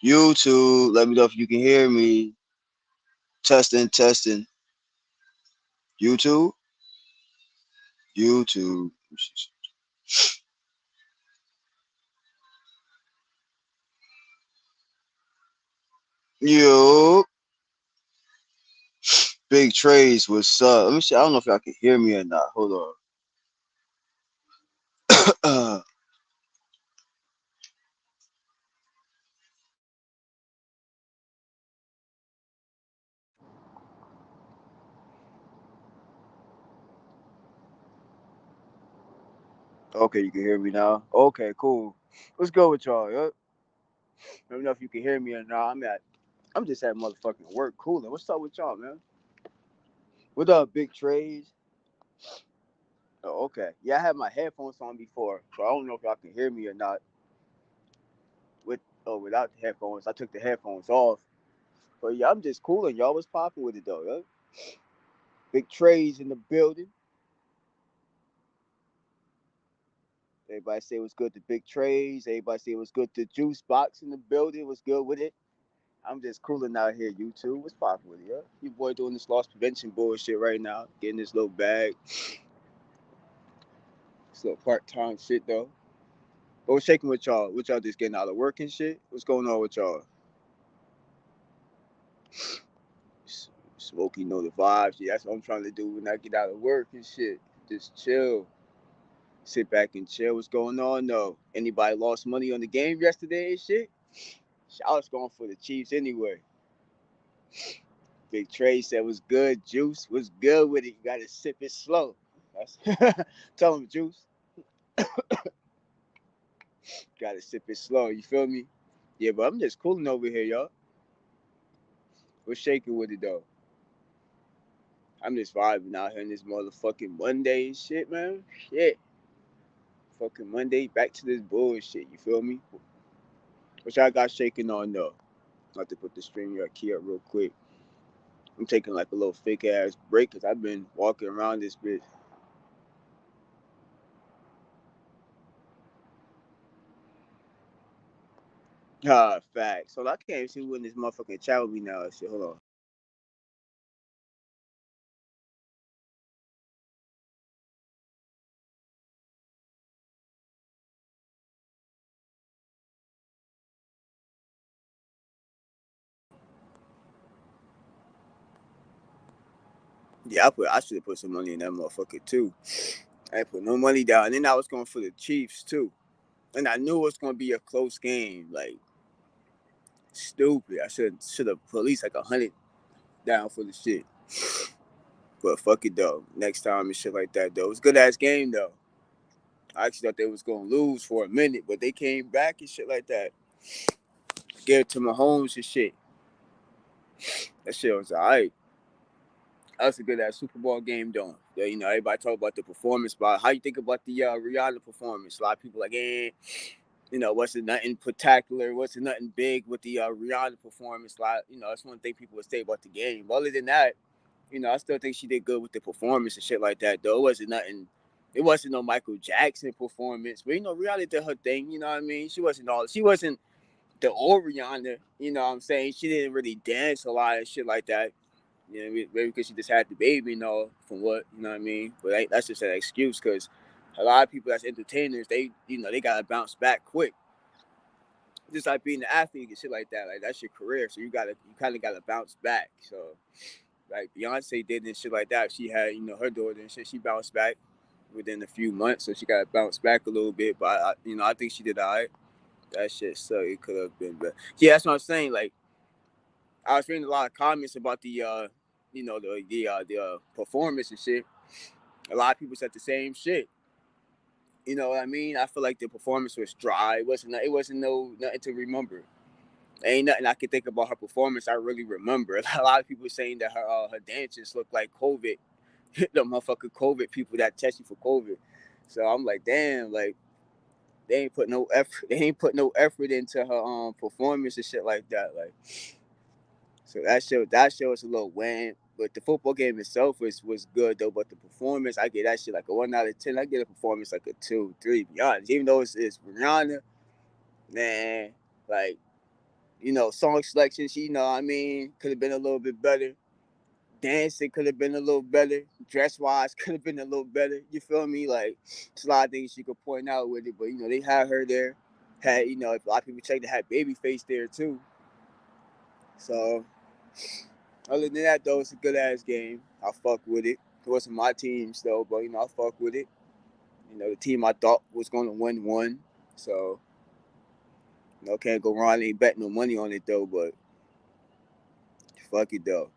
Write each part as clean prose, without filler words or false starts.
YouTube, let me know if you can hear me. Testing, testing. YouTube, YouTube. Yo, big trades. What's up? Let me see. I don't know if y'all can hear me or not. Hold on. Okay, you can hear me now. Okay, cool. Let's go with y'all. Yep. Let me know if you can hear me or not. I'm just at motherfucking work cooling. What's up with y'all, man? What up, big trades? Oh, okay. Yeah, I had my headphones on before, so I don't know if y'all can hear me or not. With without the headphones, I took the headphones off. But yeah, I'm just cooling. Y'all was popping with it though. Yeah? Big trades in the building. Everybody say it was good to big trades. Everybody say it was good to juice box in the building. Was good with it. I'm just cooling out here. YouTube, what's popping with it? Yeah, your boy doing this loss prevention bullshit right now, getting this little bag. This little part time shit though. But what's shaking with y'all? What y'all just getting out of work and shit? What's going on with y'all? Smokey know the vibes. Yeah, that's what I'm trying to do when I get out of work and shit. Just chill. Sit back and chill. What's going on though? Anybody lost money on the game yesterday and shit? I was going for the Chiefs anyway. Big Trey said was good. Juice was good with it. You gotta sip it slow. That's tell him Juice. Gotta sip it slow. You feel me? Yeah, but I'm just cooling over here, y'all. We're shaking with it though. I'm just vibing out here in this motherfucking Monday and shit, man. Shit. Fucking Monday, back to this bullshit. You feel me? Which I got shaking on though. I have to put the stream your key up real quick. I'm taking like a little fake ass break because I've been walking around this bitch. Ah, facts. So I can't see who in this motherfucking chat with me now. Shit, hold on. Yeah, I should have put some money in that motherfucker too. I ain't put no money down. And then I was going for the Chiefs too. And I knew it was gonna be a close game. Like stupid. I should have put at least like 100 down for the shit. But fuck it though. Next time and shit like that though. It was a good ass game though. I actually thought they was gonna lose for a minute, but they came back and shit like that. Gave it to Mahomes and shit. That shit was alright. That was a good ass Super Bowl game though. Yeah, you know, everybody talk about the performance, but how you think about the Rihanna performance? A lot of people like, you know, wasn't nothing spectacular, wasn't nothing big with the Rihanna performance. Like, you know, that's one thing people would say about the game. But other than that, you know, I still think she did good with the performance and shit like that. Though it wasn't nothing. It wasn't no Michael Jackson performance, but you know, Rihanna did her thing. You know what I mean? She wasn't all. She wasn't the old Rihanna. You know what I'm saying? She didn't really dance a lot and shit like that. You know, maybe because she just had the baby, you know, from what, you know what I mean? But that's just an excuse because a lot of people that's entertainers, they, you know, they got to bounce back quick. Just like being an athlete and shit like that. Like, that's your career. So you kind of got to bounce back. So, like, Beyonce did and shit like that. She had, you know, her daughter and shit. She bounced back within a few months. So she got to bounce back a little bit. But, you know, I think she did all right. That shit sucked. It could have been better. Yeah, that's what I'm saying. Like, I was reading a lot of comments about the, you know, the performance and shit. A lot of people said the same shit. You know what I mean? I feel like the performance was dry. It wasn't no nothing to remember. Ain't nothing I can think about her performance. I really remember. A lot of people saying that her dances look like COVID, the motherfucker COVID people that tested for COVID. So I'm like, damn, like they ain't put no effort. They ain't put no effort into her performance and shit like that. Like, so that show was a little wham. But the football game itself was good though. But the performance, I get that shit like a 1 out of 10. I get a performance like a 2, 3. Be honest, even though it's Rihanna, man, like, song selection, she, could have been a little bit better. Dancing could have been a little better. Dress wise could have been a little better. You feel me? Like, there's a lot of things she could point out with it, but they had her there. Had a lot of people checked they had Babyface there too. So other than that though, it's a good ass game. I fuck with it. It wasn't my teams though, but I fuck with it. The team I thought was gonna win won. So can't go wrong. I ain't bet no money on it though, but fuck it though.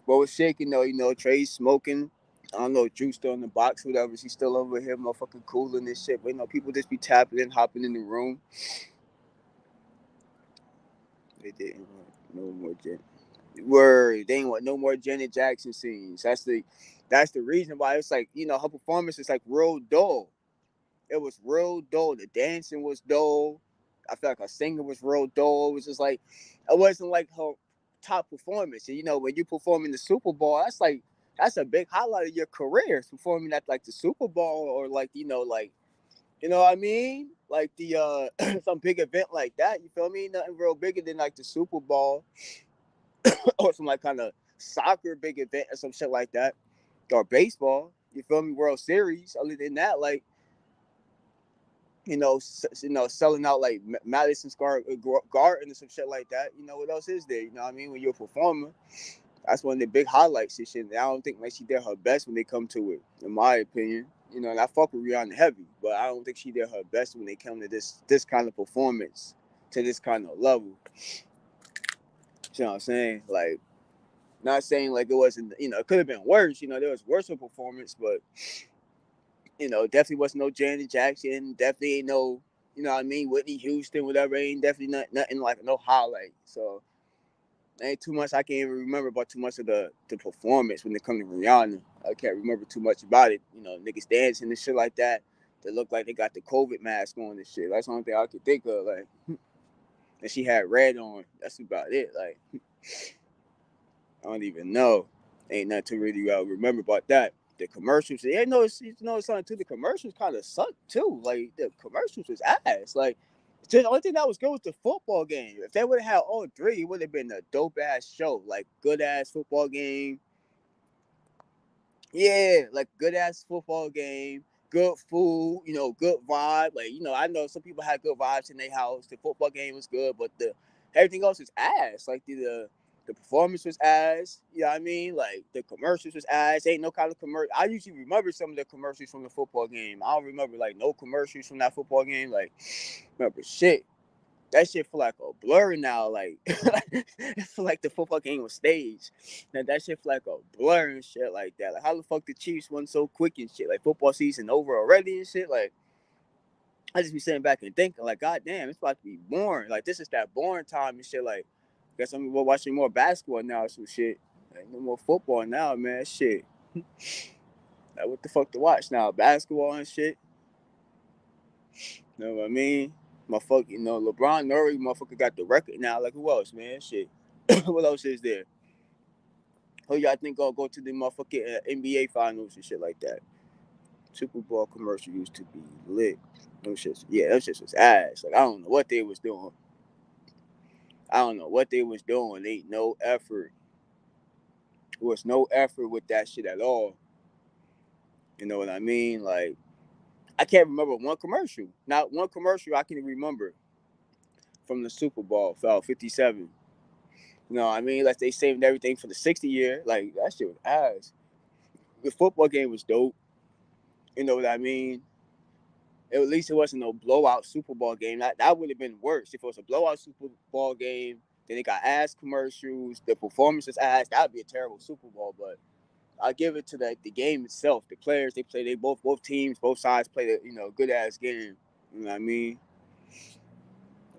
What was shaking though, Trey's smoking. I don't know, Drew still in the box, whatever. She's still over here, motherfucking cooling this shit. But people just be tapping in, hopping in the room. They didn't want no more Janet. Word, they ain't want no more Janet Jackson scenes. That's the reason why it's like, her performance is like real dull. It was real dull. The dancing was dull. I felt like her singing was real dull. It was just like, it wasn't like her top performance. And when you perform in the Super Bowl, that's a big highlight of your career. Performing at like the Super Bowl or like like what I mean, like the some big event like that. You feel me? Nothing real bigger than like the Super Bowl or some like kind of soccer big event or some shit like that, or baseball. You feel me? World Series. Other than that, like selling out like Madison Square Garden or some shit like that. What else is there? You know what I mean? When you're a performer, that's one of the big highlights and shit. And I don't think like she did her best when they come to it, in my opinion. And I fuck with Rihanna heavy, but I don't think she did her best when they come to this kind of performance, to this kind of level. You know what I'm saying? Like, not saying like it wasn't, it could have been worse. There was worse of performance, but definitely wasn't no Janet Jackson. Definitely ain't no, what I mean, Whitney Houston, whatever. Ain't definitely nothing like no highlight. So ain't too much I can't even remember about too much of the performance when it comes to Rihanna. I can't remember too much about it. Niggas dancing and shit like that. They look like they got the COVID mask on and shit. That's the only thing I could think of. Like, and she had red on. That's about it. Like, I don't even know. Ain't nothing to really remember about that. The commercials, something too. The commercials kind of sucked too. Like the commercials was ass. Like the only thing that was good was the football game. If they would have had all three, it would have been a dope ass show. Like good ass football game. Yeah, like good ass football game. Good food, good vibe. Like, I know some people had good vibes in their house. The football game was good, but the everything else was ass. Like the performance was ass. You know what I mean? Like the commercials was ass. Ain't no kind of commercial. I usually remember some of the commercials from the football game. I don't remember like no commercials from that football game. Like, remember shit. That shit feel like a blur now. Like, it feel like the football game was staged. Now that shit feel like a blur and shit like that. Like, how the fuck the Chiefs won so quick and shit? Like, football season over already and shit. Like, I just be sitting back and thinking, like, God damn, it's about to be boring. Like, this is that boring time and shit. Like, guess I'm watching more basketball now or some shit. Like, no more football now, man. Shit. Like, what the fuck to watch now? Basketball and shit. You know what I mean? Motherfucker, LeBron Nuri, motherfucker got the record now. Like, who else, man? Shit. What else is there? Who y'all think gonna go to the motherfucking NBA finals and shit like that? Super Bowl commercial used to be lit. Them shits was ass. Like, I don't know what they was doing. I don't know what they was doing. Ain't no effort. There was no effort with that shit at all. You know what I mean? Like, I can't remember one commercial. Not one commercial I can remember from the Super Bowl. Fell 57. You know what I mean? Like, they saved everything for the 60 year. Like, that shit was ass. The football game was dope. You know what I mean? At least it wasn't no blowout Super Bowl game. That would have been worse. If it was a blowout Super Bowl game, then they got ass commercials, the performance was ass. That would be a terrible Super Bowl. But I give it to the game itself. The players they play, they both teams, both sides played a good ass game. You know what I mean?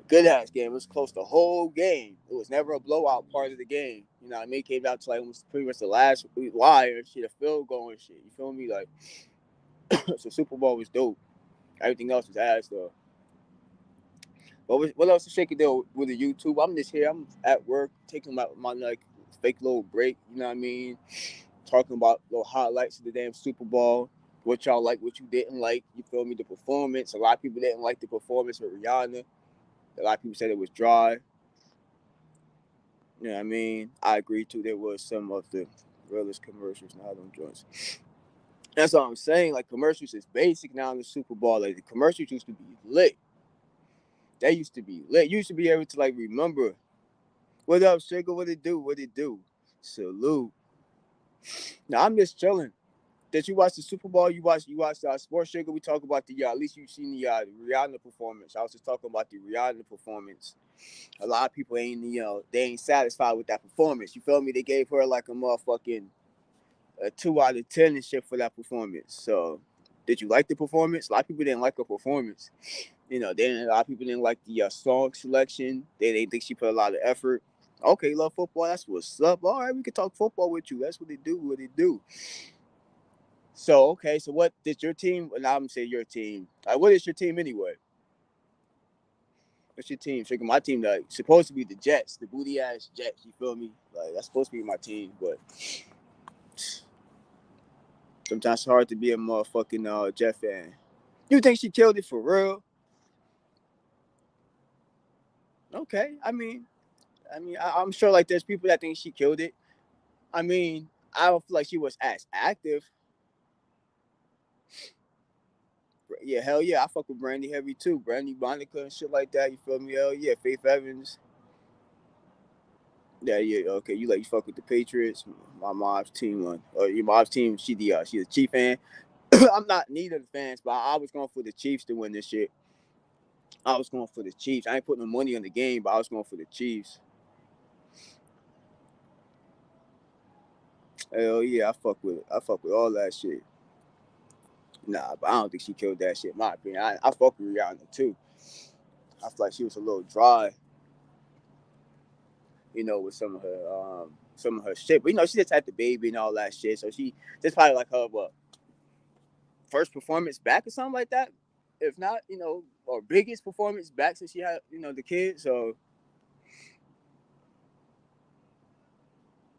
Good ass game. It was close the whole game. It was never a blowout part of the game. You know what I mean? It came down to like almost pretty much the last wire shit, a field goal and shit. You feel me? Like, so Super Bowl was dope. Everything else was ass though. What else is shaking there with the YouTube? I'm just here. I'm at work taking my like fake little break. You know what I mean? Talking about little highlights of the damn Super Bowl. What y'all like, what you didn't like. You feel me? The performance. A lot of people didn't like the performance with Rihanna. A lot of people said it was dry. You know what I mean? I agree too. There was some of the realest commercials now them joints. That's what I'm saying. Like commercials is basic now in the Super Bowl. Like the commercials used to be lit. They used to be lit. You used to be able to like remember. What up, Sugar? What it do? What it do? Salute. Now I'm just chilling. Did you watch the Super Bowl? You watched Sports Sugar. We talk about the at least you've seen the Rihanna performance. I was just talking about the Rihanna performance. A lot of people ain't they ain't satisfied with that performance. You feel me? They gave her like a motherfucking a 2 out of 10 and shit for that performance. So, did you like the performance? A lot of people didn't like her performance. A lot of people didn't like the song selection. They didn't think she put a lot of effort. Okay, love football. That's what's up. All right, we can talk football with you. That's what they do. What they do. So okay, so what did your team? And I'm gonna say your team. Like, what is your team anyway? What's your team? Figure my team like supposed to be the Jets, the booty ass Jets. You feel me? Like that's supposed to be my team, but sometimes it's hard to be a motherfucking Jet fan. You think she killed it for real? Okay, I'm sure like there's people that think she killed it. I mean, I don't feel like she was as active. Yeah, hell yeah, I fuck with Brandy heavy too. Brandy Monica and shit like that. You feel me? Hell yeah, Faith Evans. Yeah, yeah, okay. You fuck with the Patriots. My mom's team won. Or your mom's team, she's a Chief fan. I'm not neither of the fans, but I was going for the Chiefs to win this shit. I was going for the Chiefs. I ain't putting no money on the game, but I was going for the Chiefs. Hell yeah, I fuck with all that shit. Nah, but I don't think she killed that shit. In my opinion, I fuck with Rihanna too. I feel like she was a little dry, with some of her shit. But she just had the baby and all that shit, so she that's probably like her first performance back or something like that. If not, or biggest performance back since she had the kid. So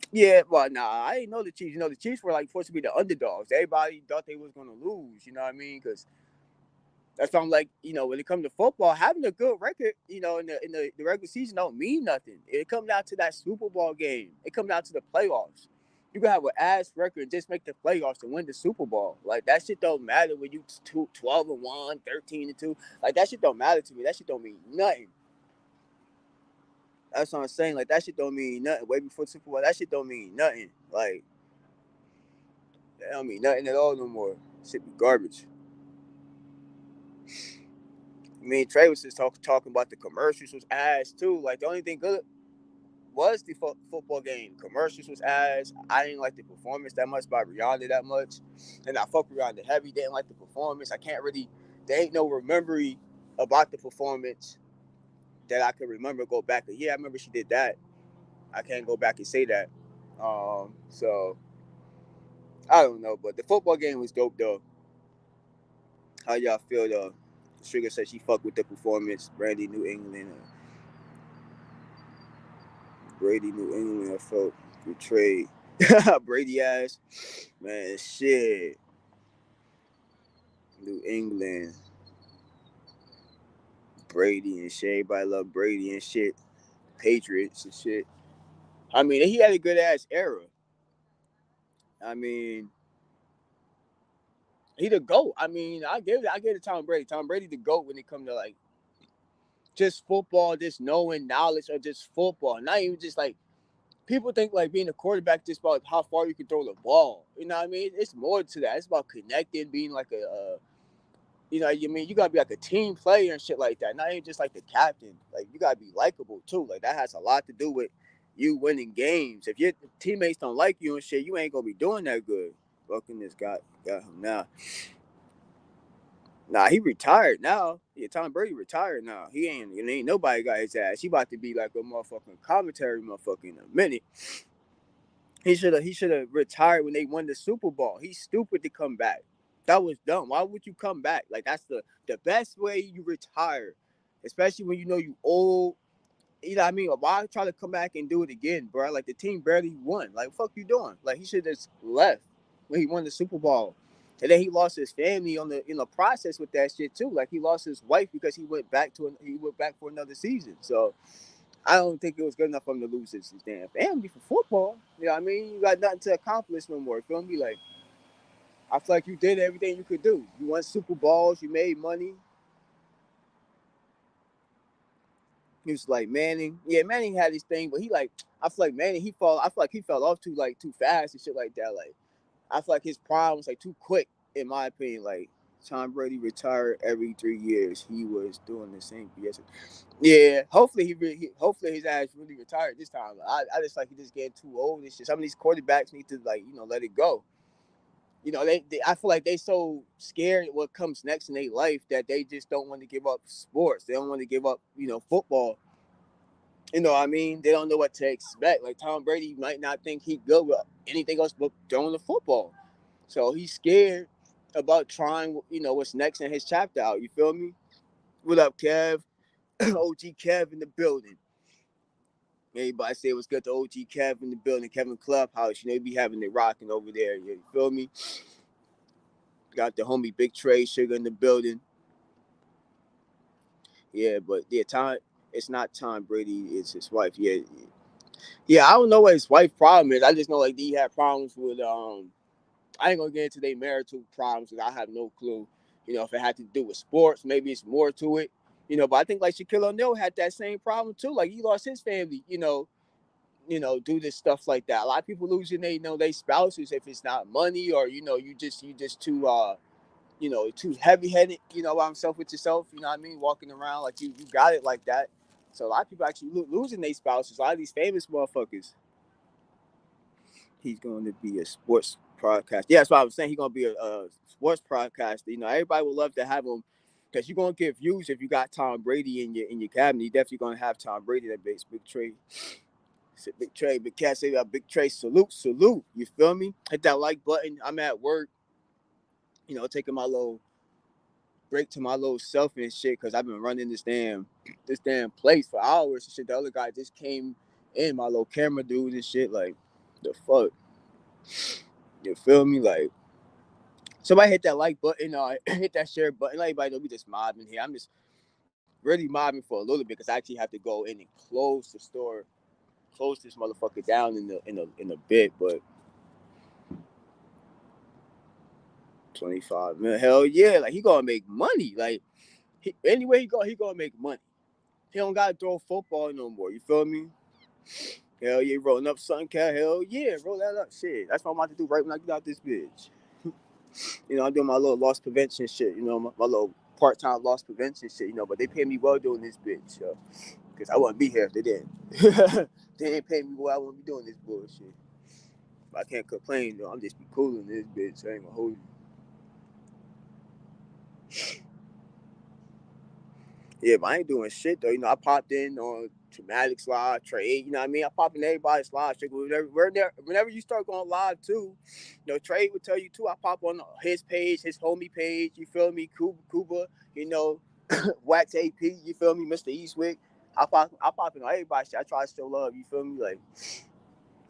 yeah, well, nah, I didn't know the Chiefs. The Chiefs were like supposed to be the underdogs. Everybody thought they was gonna lose. You know what I mean? Because that's why I'm like, when it comes to football, having a good record, in the regular season don't mean nothing. It comes down to that Super Bowl game. It comes down to the playoffs. You can have an ass record and just make the playoffs to win the Super Bowl. Like that shit don't matter when you 12-1, 13-2. Like that shit don't matter to me. That shit don't mean nothing. That's what I'm saying. Like that shit don't mean nothing. Way before the Super Bowl, that shit don't mean nothing. Like that don't mean nothing at all no more. Shit be garbage. Me and Trey was just talking about the commercials was ass too. Like the only thing good was the football game. Commercials was ass. I didn't like the performance that much by Rihanna that much, and I fuck Rihanna heavy. Didn't like the performance. I can't really. There ain't no memory about the performance that I can remember. Go back. Yeah, I remember she did that. I can't go back and say that. So I don't know, but the football game was dope though. How y'all feel though? Sugar said she fucked with the performance. Brandy New England. Brady New England. I felt betrayed. Brady ass. Man, shit. New England. Brady and shit. Everybody love Brady and shit. Patriots and shit. I mean, he had a good ass era. I mean, he the GOAT. I mean, I give it to Tom Brady. Tom Brady the GOAT when it comes to like just football, just knowing knowledge of just football. Not even just like people think like being a quarterback just about how far you can throw the ball. You know what I mean? It's more to that. It's about connecting, being like you gotta be like a team player and shit like that. Not even just like the captain. Like you gotta be likable too. Like that has a lot to do with you winning games. If your teammates don't like you and shit, you ain't gonna be doing that good. Fucking this guy got him now. Nah, he retired now. Yeah, Tom Brady retired now. Ain't nobody got his ass. He about to be like a motherfucking commentary motherfucker in a minute. He should have retired when they won the Super Bowl. He's stupid to come back. That was dumb. Why would you come back? Like that's the best way you retire, especially when you know you old. You know what I mean? Why try to come back and do it again, bro? Like the team barely won. Like fuck you doing? Like he should have just left when he won the Super Bowl. And then he lost his family on the process with that shit too. Like he lost his wife because he went back for another season. So I don't think it was good enough for him to lose his damn family for football. You know what I mean? You got nothing to accomplish no more. You feel me? Like I feel like you did everything you could do. You won Super Bowls, you made money. He was like Manning. Yeah, Manning had his thing, but I feel like Manning, I feel like he fell off too fast and shit like that. Like I feel like his prime was like too quick, in my opinion. Like Tom Brady retired every 3 years. He was doing the same BS. Yeah, hopefully hopefully his ass really retired this time. I just like he just getting too old and shit. Some of these quarterbacks need to let it go. I feel like they so scared what comes next in their life that they just don't want to give up sports. They don't want to give up, football. You know what I mean? They don't know what to expect. Like Tom Brady might not think he good with anything else but throwing the football. So he's scared about trying, what's next in his chapter out. You feel me? What up, Kev? OG Kev in the building. Everybody say what's good to OG Kev in the building. Kevin Clubhouse. He be having it rocking over there. You feel me? Got the homie Big Trey Sugar in the building. Yeah, but yeah, it's not Tom Brady, it's his wife. Yeah, I don't know what his wife's problem is. I just know like he had problems with I ain't gonna get into their marital problems because I have no clue. If it had to do with sports, maybe it's more to it. But I think like Shaquille O'Neal had that same problem too. Like he lost his family, do this stuff like that. A lot of people losing they spouses if it's not money or you just too heavy headed, by himself with yourself, you know what I mean? Walking around like you got it like that. So a lot of people actually losing their spouses. A lot of these famous motherfuckers. He's going to be a sports podcast. Yeah, that's what I was saying. He's going to be a sports podcaster. Everybody would love to have him because you're going to get views if you got Tom Brady in your cabinet. You're definitely going to have Tom Brady that base. Big Trey. Big Trey, Big Cat say Big Trey, salute. You feel me? Hit that like button. I'm at work, taking my little break to my little self and shit because I've been running this damn place for hours and shit. The other guy just came in, my little camera dude and shit. Like, the fuck? You feel me? Like, somebody hit that like button or hit that share button. Like, everybody know we just mobbing here. I'm just really mobbing for a little bit because I actually have to go in and close the store, close this motherfucker down in a bit. But 25 man, hell yeah! Like he gonna make money. Like anywhere he gonna make money. He don't gotta throw football no more. You feel me? Hell yeah, rolling up something, cat. Hell yeah, roll that up. Shit, that's what I'm about to do right when I get out this bitch. I'm doing my little loss prevention shit. My little part-time loss prevention shit. But they pay me well doing this bitch. Because I wouldn't be here if they didn't. They ain't pay me well. I wouldn't be doing this bullshit. But I can't complain though. I'm just be cool in this bitch. I ain't gonna hold you. Yeah, but I ain't doing shit though. I popped in on Traumatic live, Trade. You know what I mean? I pop in everybody's live. Whenever you start going live too, Trade would tell you too. I pop on his page, his homie page. You feel me? Kuba. Wax AP. You feel me? Mr. Eastwick. I pop in on everybody's shit. I try to show love. You feel me? Like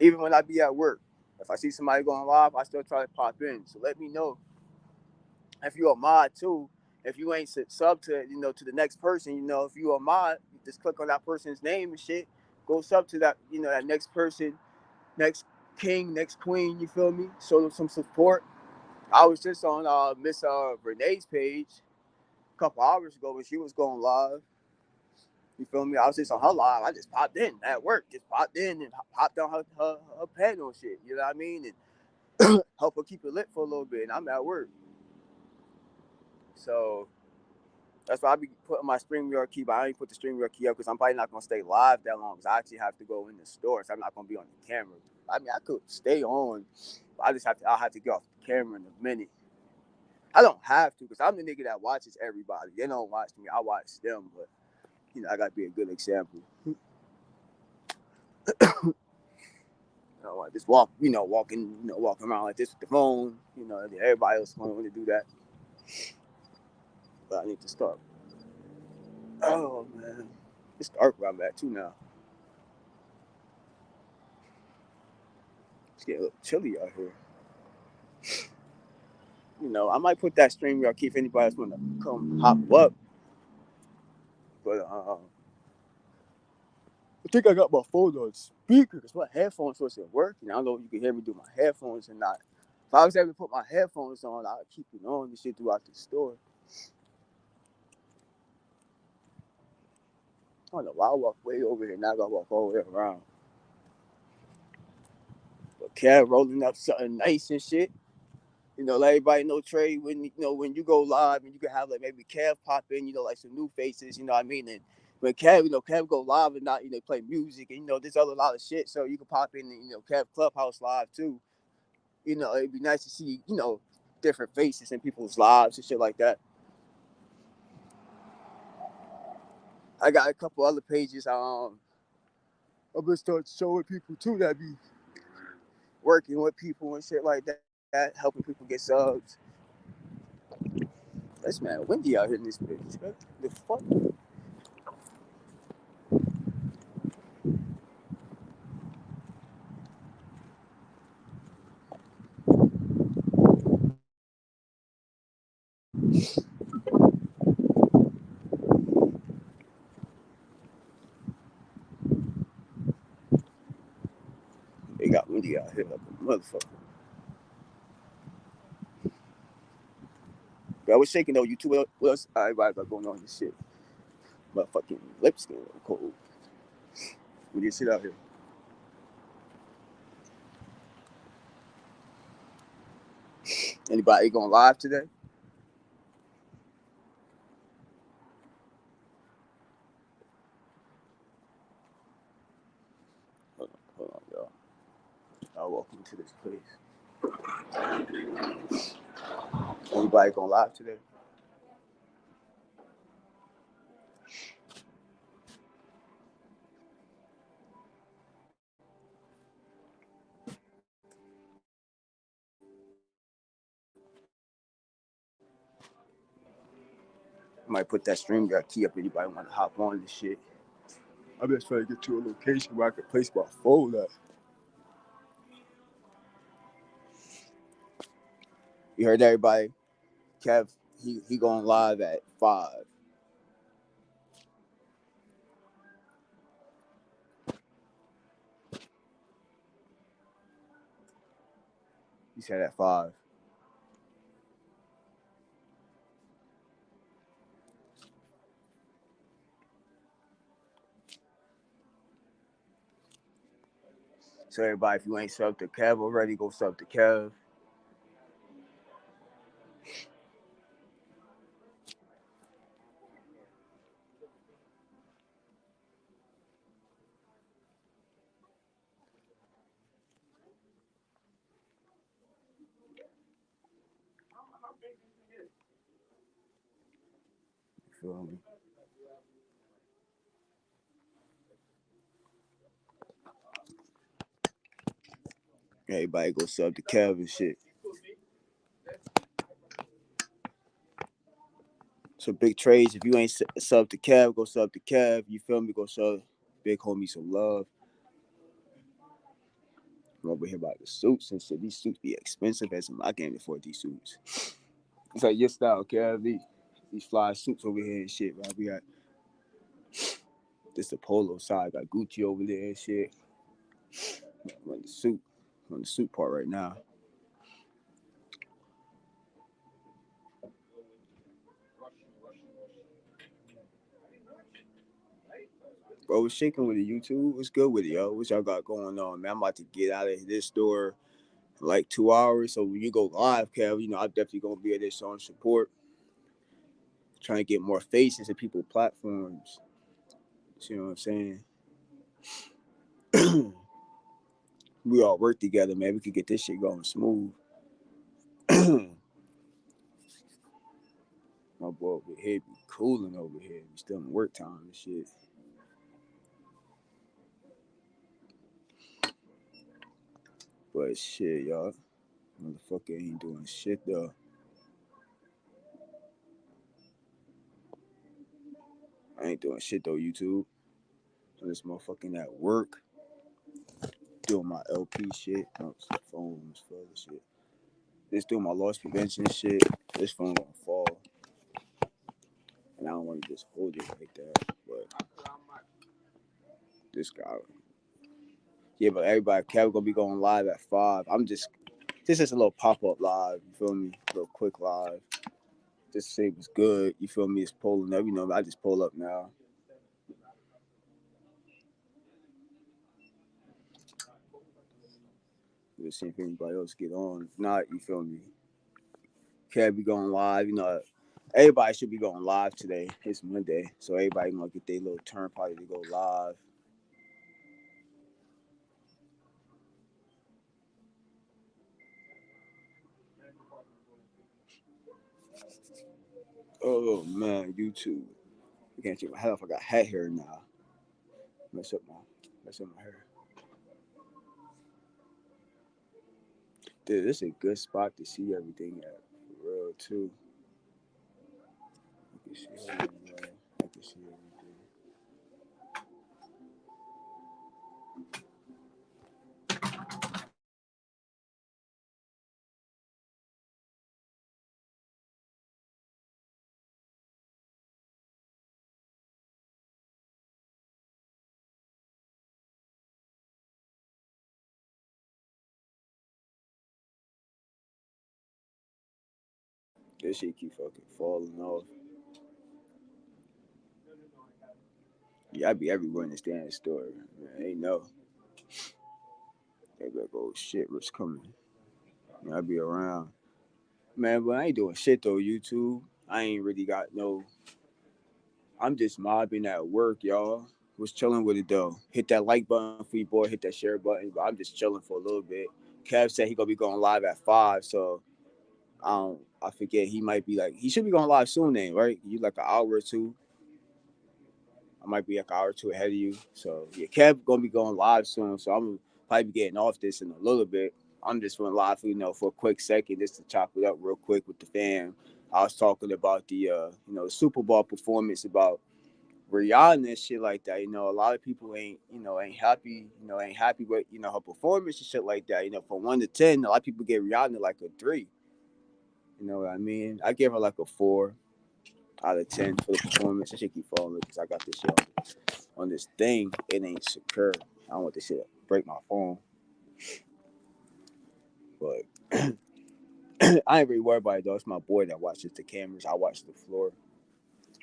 even when I be at work, if I see somebody going live, I still try to pop in. So let me know if you're a mod too. If you ain't sub to to the next person, if you a mod, you just click on that person's name and shit. Go sub to that that next person, next king, next queen. You feel me? Show them some support. I was just on Miss Renee's page a couple hours ago when she was going live. You feel me? I was just on her live. I just popped in at work, just popped in and popped on her panel shit. You know what I mean? And help her keep it lit for a little bit. And I'm at work, so. That's why I be putting my StreamYard key, but I ain't put the StreamYard key up because I'm probably not going to stay live that long because I actually have to go in the store, so I'm not going to be on the camera. I mean, I could stay on, but I'll have to get off the camera in a minute. I don't have to because I'm the nigga that watches everybody. They don't watch me. I watch them, but, I got to be a good example. I just walking around like this with the phone, everybody else want to do that. But I need to start. Oh, man. It's dark where I'm at, too, now. It's getting a little chilly out here. You know, I might put that stream y'all keep if anybody else want to come hop up. But I think I got my phone on speaker because my headphones wasn't working. I don't know if you can hear me through my headphones or not. If I was able to put my headphones on, I'd keep it on and shit throughout the store. I don't know why I walk way over here. Now I gotta walk all the way around. But Kev rolling up something nice and shit. You know, let everybody know Trey when you go live and you can have like maybe Kev pop in, like some new faces, you know what I mean? And when Kev go live and not, play music and there's other lot of shit. So you can pop in and Kev Clubhouse live too. It'd be nice to see, different faces in people's lives and shit like that. I got a couple other pages I'm gonna start showing people too that be working with people and shit like that, helping people get subs. That's man windy out here in this bitch. What the fuck? They got windy out here like a motherfucker. But I was shaking though. You two, what else? Everybody got going on in this shit. Motherfucking lips getting cold. We just sit out here. Anybody going live today? Hold on, y'all. Y'all welcome to this place. Anybody going live today? I might put that stream got key up. Anybody want to hop on this shit? I'm just trying to get to a location where I can place my phone at. You heard everybody? Kev, he going live at 5. He said at 5. So everybody, if you ain't subbed to Kev already, go sub to Kev. You feel me? Everybody go sub to Kev and shit. So big trades. If you ain't sub to Kev, go sub to Kev. You feel me? Go show big homie some love. I'm over here about the suits and shit. These suits be expensive as I can't afford these suits. It's like your style, Kev. These fly suits over here and shit. Right? We got this the polo side. Got Gucci over there and shit. I'm on the suit part right now. Bro, what's shaking with the YouTube? What's good with it, yo? What y'all got going on, man? I'm about to get out of this store in like 2 hours. So when you go live, Kev, I'm definitely gonna be at this on support. Trying to get more faces and people platforms. You know what I'm saying? We all work together, man. We could get this shit going smooth. My boy over here be cooling over here. We still in work time and shit. But shit, y'all. Motherfucker ain't doing shit though. I ain't doing shit though, YouTube. So this motherfucking at work. Doing my LP shit. Oh, phones for the shit. Just doing my loss prevention shit. This phone gonna fall, and I don't want to just hold it like that. But this guy, yeah. But everybody, Kev gonna be going live at 5. This is a little pop up live. You feel me? A little quick live. This shit was good. You feel me? It's pulling up. You know, I just pull up now. We'll see if anybody else get on. If not, you feel me? Kev be going live. You know, everybody should be going live today. It's Monday, so everybody gonna get their little turn party to go live. Oh man, YouTube. I can't take my head off. I got hat hair now. Mess up my hair. Dude, this is a good spot to see everything at. For real too. You can see everything. I can see everything. This shit keep fucking falling off. Yeah, I be everywhere in the stand store. Man, ain't no. They be like, oh shit, what's coming? I be around. Man, but I ain't doing shit though, YouTube. I ain't really got no. I'm just mobbing at work, y'all. Was chilling with it though. Hit that like button for you, boy. Hit that share button. But I'm just chilling for a little bit. Kev said he gonna be going live at 5, so I forget. He might be like he should be going live soon, then, right? You like an hour or two. I might be like an hour or two ahead of you. So yeah, Kev gonna be going live soon. So I'm probably be getting off this in a little bit. I'm just going live, for a quick second, just to chop it up real quick with the fam. I was talking about the Super Bowl performance, about Rihanna and shit like that. A lot of people ain't happy. Ain't happy with her performance and shit like that. From 1 to 10, a lot of people give Rihanna like a 3. You know what I mean? I give her like a 4 out of 10 for the performance. I should keep falling because I got this shit on this thing. It ain't secure. I don't want this shit to break my phone. But I ain't really worried about it though. It's my boy that watches the cameras. I watch the floor.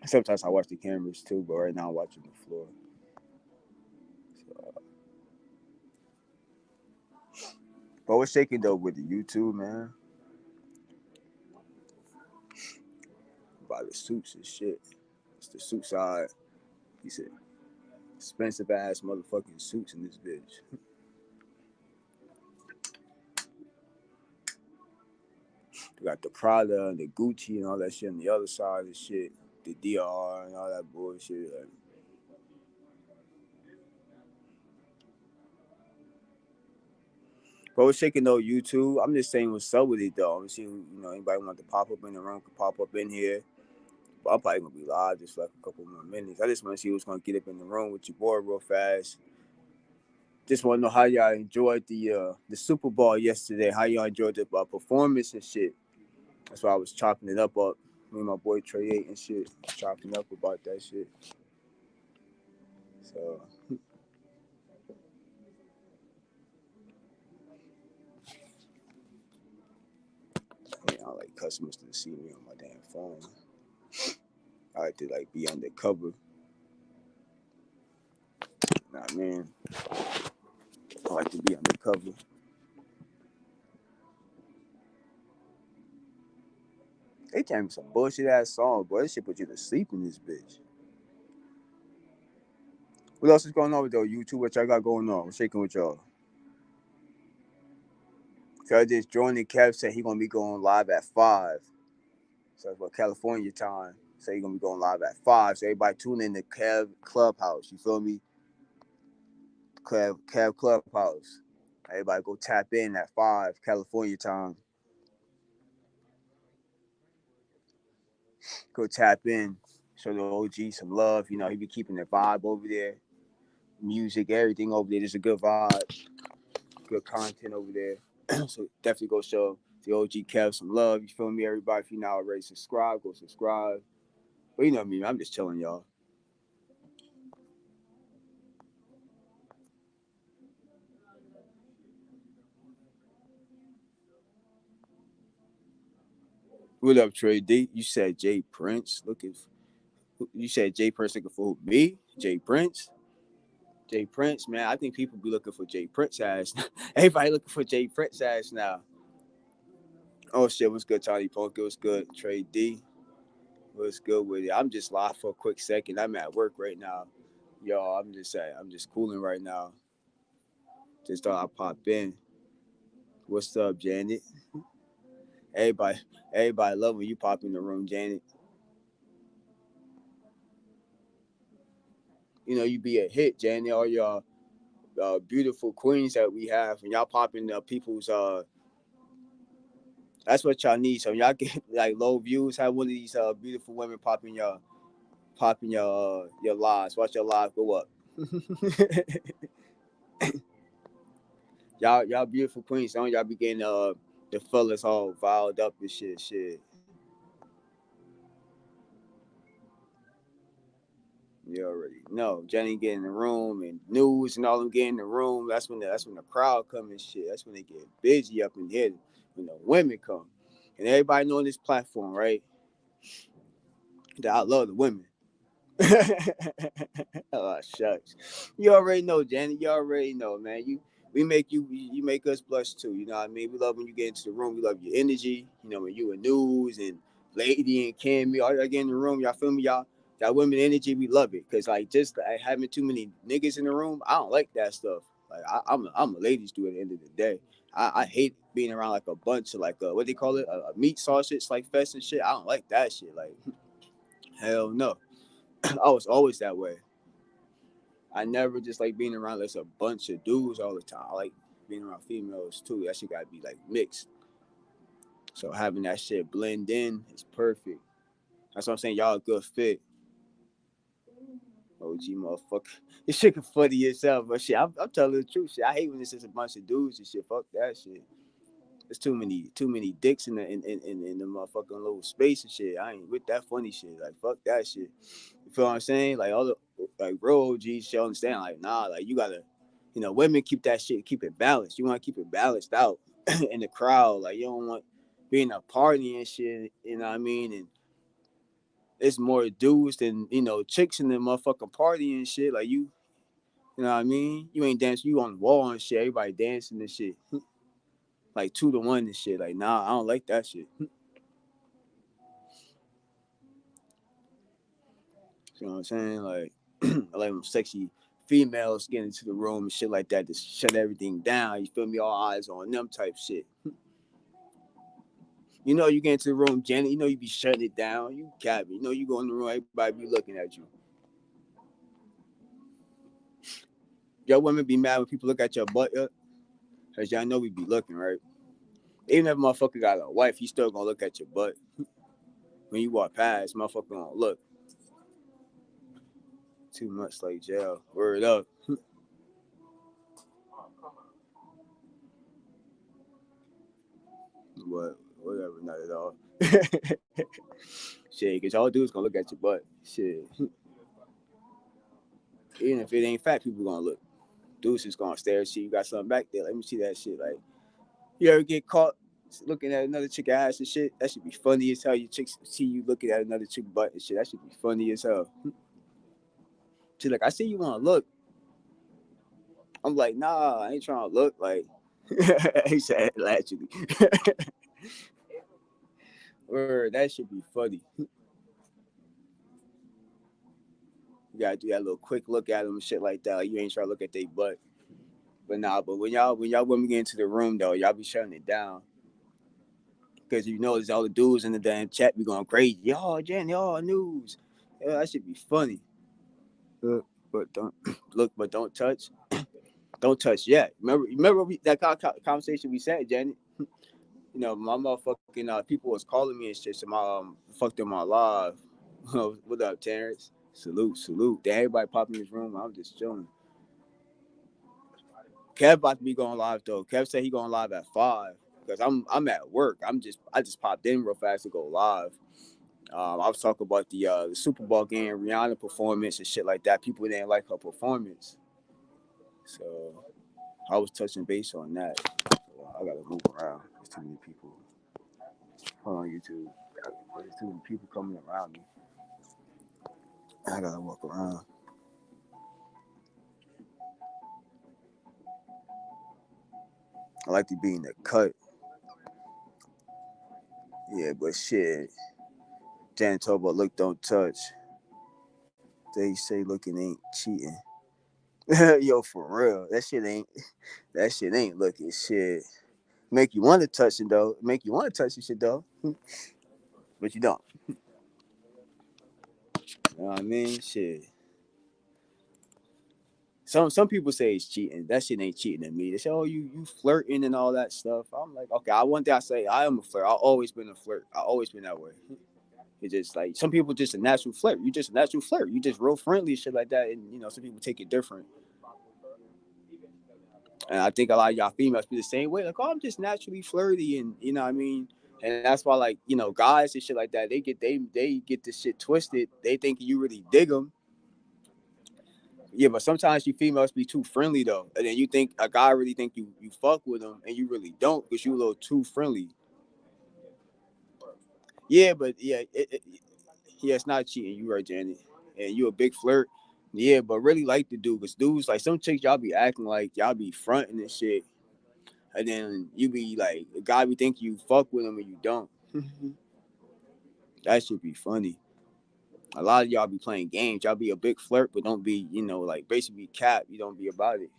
Sometimes I watch the cameras too, but right now I'm watching the floor. So, but what's shaking though with the YouTube, man? About the suits and shit. It's the suit side. He said, expensive ass motherfucking suits in this bitch. We got the Prada and the Gucci and all that shit on the other side of the shit. The DR and all that bullshit. Like, but what's shaking though, YouTube? I'm just saying what's up with it though. I'm seeing, anybody want to pop up in the room could pop up in here. But I'm probably gonna be live just for like a couple more minutes. I just want to see who's gonna get up in the room with your boy real fast. Just want to know how y'all enjoyed the Super Bowl yesterday. How y'all enjoyed the performance and shit. That's why I was chopping it up. Me and my boy Trey 8 and shit, chopping up about that shit. So I like customers to see me on my damn phone. I like to be undercover. Nah, man. I like to be undercover. They tell me some bullshit ass song, boy. This shit put you to sleep in this bitch. What else is going on with though? YouTube, what y'all got going on? What's shaking with y'all? So I just joined the Kev said he gonna be going live at 5. So it's what California time. So he gonna be going live at 5. So everybody tune in to Kev Clubhouse. You feel me? Kev Clubhouse. Everybody go tap in at 5 California time. Go tap in. Show the OG some love. He be keeping the vibe over there. Music, everything over there. Just a good vibe. Good content over there. So definitely go The OG Kev some love. You feel me? Everybody, if you're not already subscribed, go subscribe. But you know me, I'm just chilling, y'all. What up, Trey D? You said Jay Prince looking. You said Jay Prince looking for me? Jay Prince? Jay Prince, man. I think people be looking for Jay Prince ass. Everybody looking for Jay Prince ass now. Oh shit, what's good, Tony Polka? What's good, Trey D? What's good with it? I'm just live for a quick second. I'm at work right now. Yo, I'm just cooling right now. Just thought I'd pop in. What's up, Janet? Everybody, everybody love when you pop in the room, Janet. You know, you be a hit, Janet. All your beautiful queens that we have, and y'all pop in people's. That's what y'all need. So y'all get like low views. Have one of these beautiful women pop in your lives. Watch your live go up. y'all beautiful queens. Don't y'all be getting the fellas all riled up and shit. You already know. Jenny get in the room and news and all them get in the room. That's when the crowd come and shit. That's when they get busy up in here when the women come. And everybody know on this platform, right? That I love the women. Oh shucks. You already know, Janet. You already know, man. You make us blush too. You know what I mean? We love when you get into the room. We love your energy. You know, when you and News and Lady and Cammy, all y'all get in the room. Y'all feel me? Y'all women energy. We love it. Cause like just like, having too many niggas in the room, I don't like that stuff. Like I'm a ladies dude at the end of the day. I hate being around like a bunch of like what they call it, a meat sausage like fest and shit. I don't like that shit. Like hell no. I was always that way. I never just like being around like a bunch of dudes all the time. I like being around females too. That shit gotta be like mixed. So having that shit blend in is perfect. That's what I'm saying. Y'all a good fit. OG motherfucker. This shit can funny yourself, but shit, I'm telling the truth. Shit, I hate when it's just a bunch of dudes and shit. Fuck that shit. There's too many dicks in the motherfucking little space and shit. I ain't with that funny shit. Like fuck that shit. You feel what I'm saying? Like all the like real OGs should understand. Like nah, like you gotta, women keep that shit, keep it balanced. You want to keep it balanced out in the crowd. Like you don't want being a party and shit. You know what I mean? And it's more dudes than chicks in the motherfucking party and shit. Like you know what I mean? You ain't dancing. You on the wall and shit. Everybody dancing and shit. Like 2-1 and shit. Like, nah, I don't like that shit. You know what I'm saying? Like, I like them sexy females getting into the room and shit like that to shut everything down. You feel me? All eyes on them type shit. You get into the room, Janet, you be shutting it down. You cap it. You go in the room, everybody be looking at you. Y'all women be mad when people look at your butt, because y'all know we be looking, right? Even if motherfucker got a wife, he still gonna look at your butt. When you walk past, motherfucker gonna look. Too much like jail. Word up. What? Whatever, not at all. Shit, because all dudes gonna look at your butt. Shit. Even if it ain't fat, people gonna look. Dudes just gonna stare and see you got something back there. Let me see that shit. Like, you ever get caught looking at another chick ass and shit? That should be funny as hell. Your chicks see you looking at another chick butt and shit. That should be funny as hell. She's like, I see you wanna look. I'm like, nah, I ain't trying to look. Like, he said allegedly. Word, that should be funny. You gotta do that little quick look at them and shit like that. Like you ain't trying to look at their butt. But nah, but when y'all women get into the room though, y'all be shutting it down. Because there's all the dudes in the damn chat be going crazy. Y'all, Jen, y'all news. Yeah, that should be funny. But don't look, but don't touch. Don't touch yet. Remember that conversation we said, Janet? My motherfucking people was calling me and shit. So my fucked up my live. What up, Terrence? Salute. Then everybody pop in this room. I'm just chilling. Kev about to be going live though. Kev said he going live at 5. because I'm at work. I just popped in real fast to go live. I was talking about the Super Bowl game, Rihanna performance and shit like that. People didn't like her performance, so I was touching base on that. I gotta move around. There's too many people. Hold on, YouTube. There's too many people coming around me. I gotta walk around. I like to be in the cut. Yeah, but shit. Jan told about look, don't touch. They say looking ain't cheating. Yo, for real. That shit ain't looking shit. Make you want to touch it though. Make you want to touch the shit though. But you don't. You know what I mean? Shit. Some people say it's cheating. That shit ain't cheating to me. They say, oh, you flirting and all that stuff. I'm like, okay, one day I say I am a flirt. I've always been a flirt. I've always been that way. It's just like some people just a natural flirt. You just a natural flirt. You just real friendly, shit like that. And some people take it different. And I think a lot of y'all females be the same way. Like, oh, I'm just naturally flirty, and you know what I mean. And that's why, like, guys and shit like that, they get this shit twisted. They think you really dig them. Yeah, but sometimes you females be too friendly though, and then you think a guy really think you fuck with him, and you really don't because you a little too friendly. Yeah, but yeah, yeah, it's not cheating. You right, Janet, and you a big flirt. Yeah, but really like the dude, because dudes like some chicks y'all be acting like y'all be fronting and shit, and then you be like a guy be think you fuck with him and you don't. That should be funny. A lot of y'all be playing games. Y'all be a big flirt, but don't be, like basically cap. You don't be about it.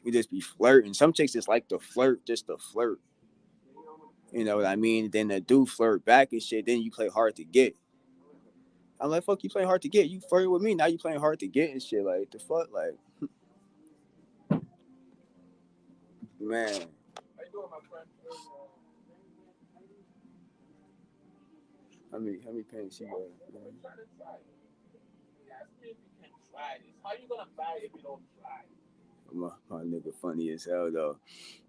You just be flirting. Some chicks just like to flirt, just to flirt. You know what I mean? Then the dude flirt back and shit. Then you play hard to get. I'm like, fuck, you playing hard to get. You flirting with me. Now you playing hard to get and shit. Like, the fuck? Like, man. How many pennies she got? My nigga funny as hell though.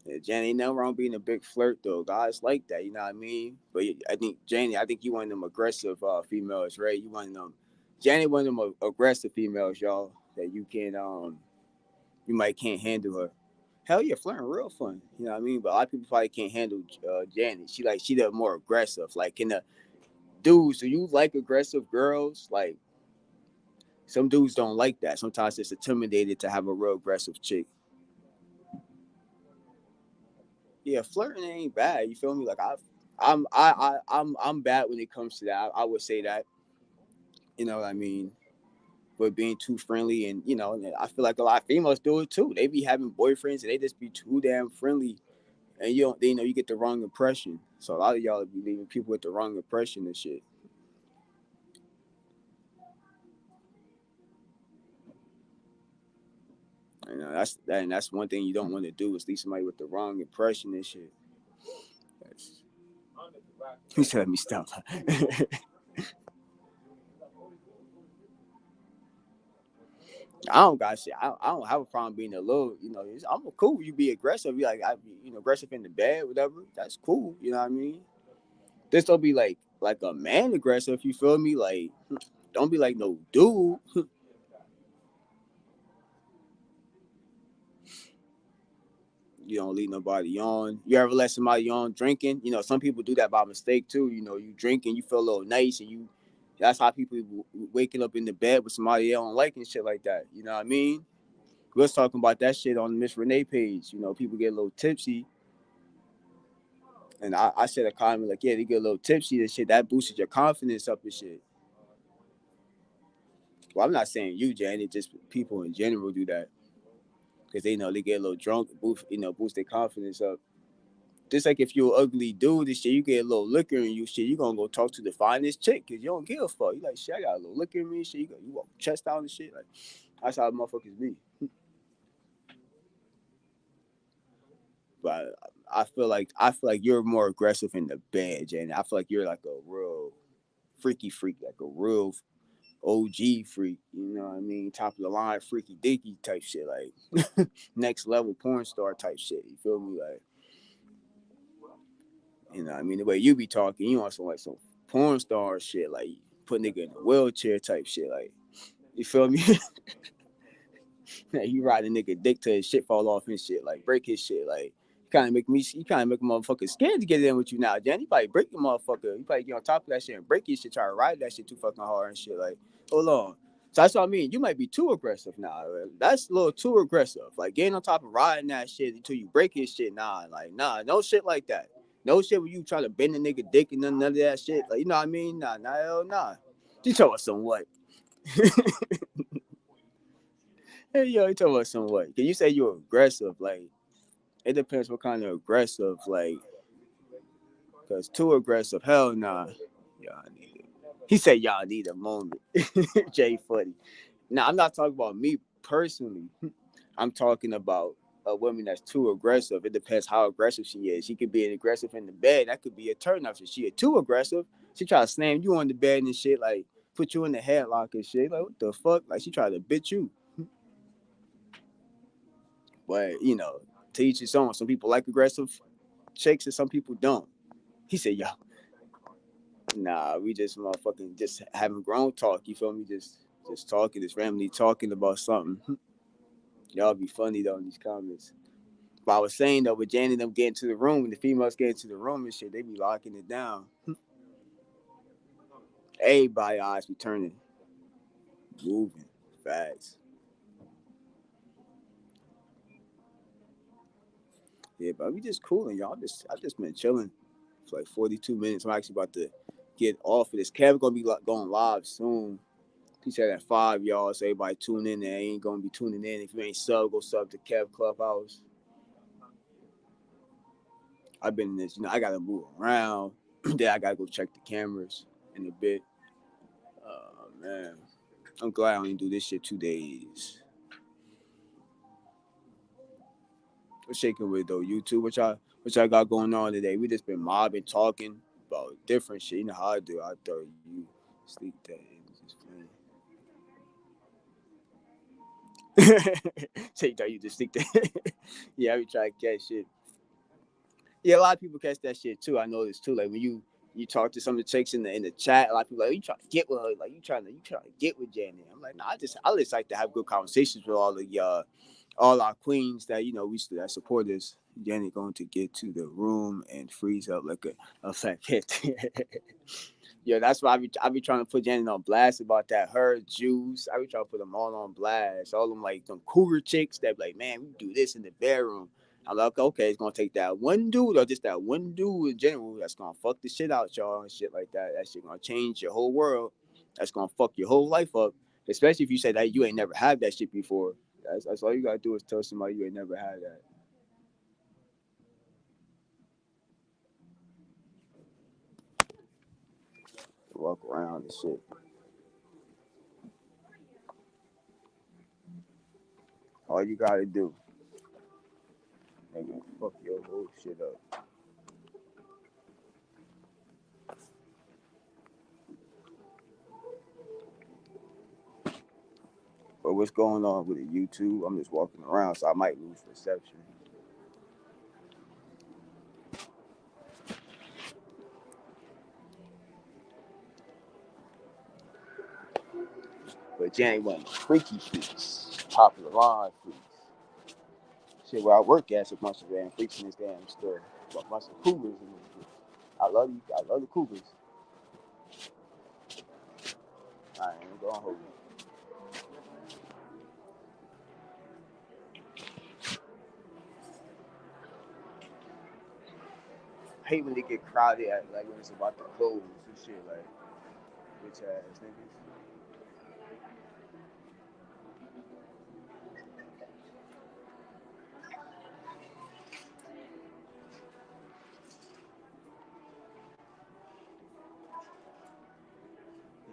Yeah, Jenny, ain't nothing wrong being a big flirt though. Guys like that, you know what I mean? But I think Jenny, I think you one of them aggressive females, right? You one of them. Jenny, one of them aggressive females, y'all. That you can you might can't handle her. Hell yeah, flirting real fun. You know what I mean? But a lot of people probably can't handle Janet. She the more aggressive. Like in the dudes, do you like aggressive girls? Like some dudes don't like that. Sometimes it's intimidated to have a real aggressive chick. Yeah, flirting ain't bad. You feel me? Like I'm bad when it comes to that. I would say that. You know what I mean? But being too friendly and I feel like a lot of females do it too. They be having boyfriends and they just be too damn friendly, and you get the wrong impression. So a lot of y'all be leaving people with the wrong impression and shit. That's one thing you don't want to do is leave somebody with the wrong impression and shit. That's, he said, "Let me stop." I don't got shit. I don't have a problem being a little, I'm cool. You be aggressive. You like, aggressive in the bed, whatever. That's cool. You know what I mean? This don't be like a man aggressive. You feel me? Like, don't be like no dude. You don't leave nobody on. You ever let somebody on drinking? Some people do that by mistake too. You drinking, you feel a little nice, and you. That's how people waking up in the bed with somebody they don't like and shit like that. You know what I mean? We was talking about that shit on Miss Renee page. People get a little tipsy. And I said a comment like, yeah, they get a little tipsy and shit. That boosted your confidence up and shit. Well, I'm not saying you, Janet, just people in general do that. Because they know they get a little drunk, boost their confidence up. Just like if you're an ugly dude and shit, you get a little liquor in you, shit, you gonna go talk to the finest chick because you don't give a fuck. You like, shit, I got a little liquor in me, shit. You walk chest out and shit. Like, that's how motherfuckers be. But I feel like you're more aggressive in the bed, Janet. I feel like you're like a real freaky freak, like a real OG freak, you know what I mean? Top of the line, freaky dicky type shit, like next level porn star type shit. You feel me? Like You know, I mean, the way you be talking, you on some porn star shit, like put nigga in a wheelchair type shit, like you feel me? You ride a nigga dick till his shit fall off and shit, like break his shit, like you kind of make a motherfucker scared to get in with you now, Jan. You probably break your motherfucker. You probably get on top of that shit and break your shit, try to ride that shit too fucking hard and shit. Like, hold on. So that's what I mean. You might be too aggressive now. That's a little too aggressive. Like getting on top of riding that shit until you break his shit. Nah, like no shit like that. No shit where you try to bend a nigga dick and none of that shit. Like, you know what I mean? Nah, hell nah. You tell us some what? Hey yo, you tell us some what? Can you say you're aggressive? Like, it depends what kind of aggressive. Like, cause too aggressive, hell nah. Y'all need it. He said y'all need a moment. Jay Fuddy. Now I'm not talking about me personally. I'm talking about a woman that's too aggressive. It depends how aggressive she is. She could be an aggressive in the bed. That could be a turn off. If she is too aggressive, she try to slam you on the bed and shit, like put you in the headlock and shit. Like what the fuck? Like she try to bitch you. But you know, to each his own. Some people like aggressive chicks and some people don't. He said, yo, nah, we just motherfucking just having grown talk. You feel me? Just talking, just randomly talking about something. Y'all be funny though in these comments. But I was saying though, with Jan and them getting to the room, and the females getting to the room and shit, they be locking it down. Everybody eyes be turning, moving, facts. Yeah, but we just cooling, y'all. I just been chilling for like 42 minutes. I'm actually about to get off of this. Kev gonna be going live soon. He said at 5, y'all. So everybody tune in. They ain't gonna be tuning in. If you ain't sub, go sub to Kev Clubhouse. I've been in this, I gotta move around. Then I gotta go check the cameras in a bit. Oh man. I'm glad I only do this shit 2 days. What's shaking with though? YouTube? What y'all got going on today? We just been mobbing, talking about different shit. You know how I do. I throw you sleep that. Just playing. Say you thought you just sleep that. Yeah, I be trying to catch shit. Yeah, a lot of people catch that shit too. I know this too. Like when you talk to some of the chicks in the chat, a lot of people like, you trying to get with her, like you trying to get with Janet. I'm like, nah, I just like to have good conversations with all our queens that that support us. Janet going to get to the room and freeze up like a fat kid. Yeah, that's why I be trying to put Janet on blast about that. Her Juice, I be trying to put them all on blast. All them like them cougar chicks that be like, man, we do this in the bedroom. I'm like, okay, it's gonna take that one dude or just that one dude in general that's gonna fuck the shit out y'all and shit like that. That shit gonna change your whole world. That's gonna fuck your whole life up. Especially if you say that you ain't never had that shit before. That's all you gotta do is tell somebody you ain't never had that. Walk around and shit. All you gotta do, nigga, fuck your whole shit up. But what's going on with the YouTube? I'm just walking around, so I might lose reception. But Janet one freaky freaks, top of the line freaks. Shit, where I work at, a bunch of damn freaks in this damn store. A bunch of cougars in this bitch. I love you. I love the cougars. I ain't gonna hold you. I hate when they get crowded at like when it's about to close and shit like bitch ass niggas.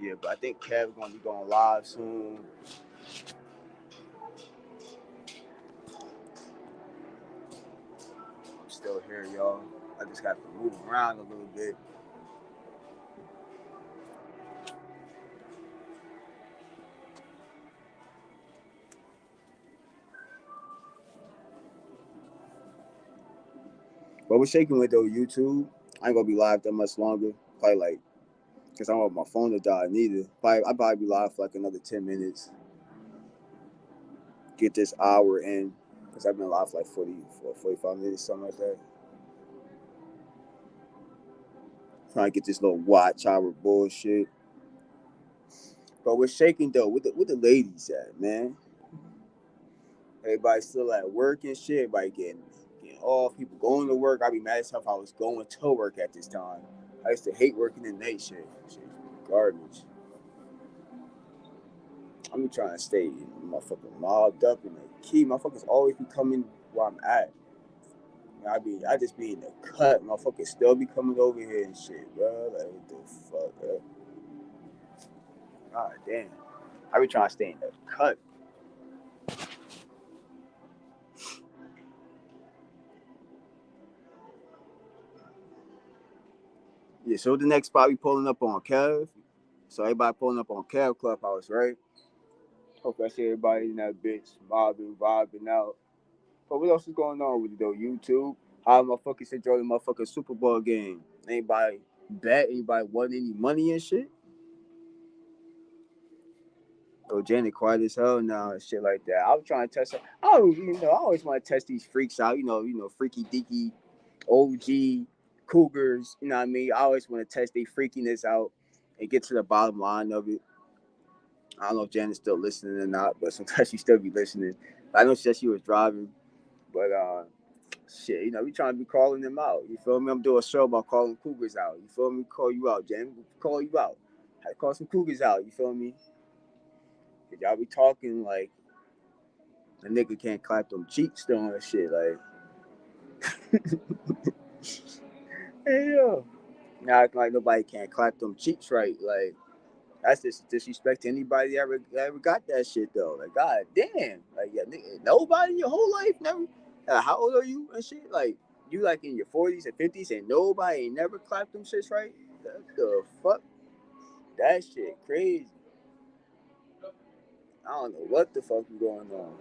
Yeah, but I think Kev gonna be going live soon. I'm still here, y'all. I just got to move around a little bit. But we're shaking with though YouTube. I ain't gonna be live that much longer. Probably like, cause I don't want my phone to die neither. I'll probably be live for like another 10 minutes. Get this hour in, cause I've been live for like 45 minutes, something like that. Trying to get this little watch hour bullshit. But we're shaking though. With the ladies at, man? Everybody still at work and shit. Everybody getting off. People going to work. I'd be mad as hell if I was going to work at this time. I used to hate working the night shit. Shit, garbage. I'm trying to stay motherfucking mobbed up in the key. Motherfuckers always be coming where I'm at. I just be in the cut. Motherfuckers still be coming over here and shit, bro. Like what the fuck, bro? God damn. I be trying to stay in the cut. Yeah, so the next spot we pulling up on Kev. So everybody pulling up on Kev Clubhouse, right? Hope I see everybody in that bitch mobbing, vibing out. But what else is going on with it though? YouTube? How motherfuckers enjoy the motherfucking Super Bowl game? Anybody bet? Anybody won any money and shit? Oh, Janet quiet as hell now and shit like that. I was trying to test her. I always want to test these freaks out. Freaky deaky, OG cougars. You know what I mean? I always want to test their freakiness out and get to the bottom line of it. I don't know if Janet's still listening or not, but sometimes she still be listening. I know she said she was driving, but shit, we trying to be calling them out. You feel me? I'm doing a show about calling cougars out. You feel me? Call you out, Janet. Call you out. I call some cougars out. You feel me? Y'all be talking like a nigga can't clap them cheeks though and shit. Like, hey yo, now acting like nobody can't clap them cheeks right. Like, that's just disrespect to anybody that ever got that shit though. Like, god damn, like yeah, nigga, nobody in your whole life never. How old are you and shit? Like, you like in your 40s and 50s and nobody ain't never clapped them shits right. What the fuck? That shit crazy. I don't know what the fuck is going on.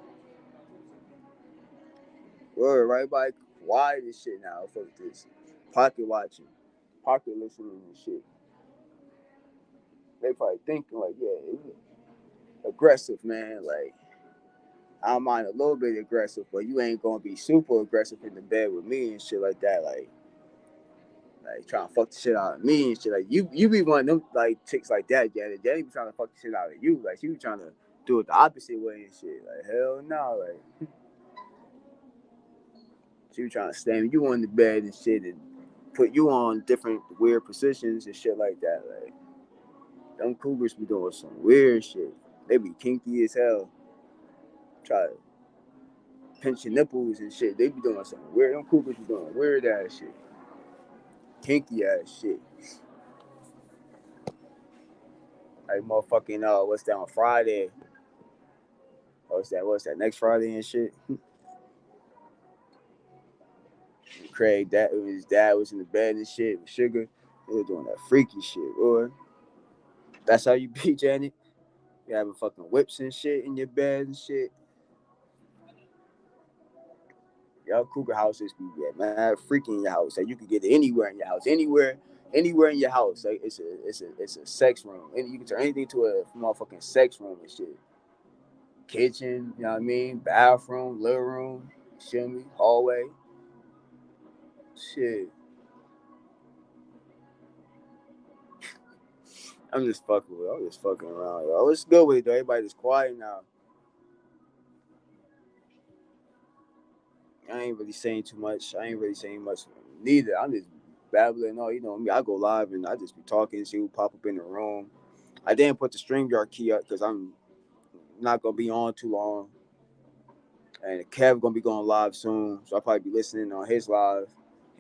Word, right? Like, why this shit now? Fuck this. Pocket watching, pocket listening and shit. They probably thinking like, yeah, aggressive, man. Like, I don't mind a little bit aggressive, but you ain't gonna be super aggressive in the bed with me and shit like that. Like trying to fuck the shit out of me and shit. Like, you be one of them like chicks like that, Janet. Janet be trying to fuck the shit out of you. Like, she be trying to do it the opposite way and shit. Like, hell no. Like, she be trying to slam you on the bed and shit and put you on different weird positions and shit like that. Like, them cougars be doing some weird shit. They be kinky as hell. Try to pinch your nipples and shit. They be doing some weird. Them cougars be doing weird ass shit. Kinky ass shit. Like motherfucking what's that on Friday? What's that next Friday and shit? Craig, that his dad was in the bed and shit with Sugar. They were doing that freaky shit, boy. That's how you be, Janet. You having fucking whips and shit in your bed and shit. Y'all cougar houses be mad freaky in your house. Like, you could get it anywhere in your house, anywhere in your house. Like, it's a sex room, and you can turn anything to a motherfucking sex room and shit. Kitchen, you know what I mean? Bathroom, living room, shimmy, hallway, shit. I'm just fucking around, yo. It's good with it though. Everybody just quiet now. I ain't really saying too much. I ain't really saying much neither. I'm just babbling. Oh, you know me. I go live and I just be talking, see who pop up in the room. I didn't put the StreamYard key up because I'm not gonna be on too long. And Kev gonna be going live soon, so I'll probably be listening on his live.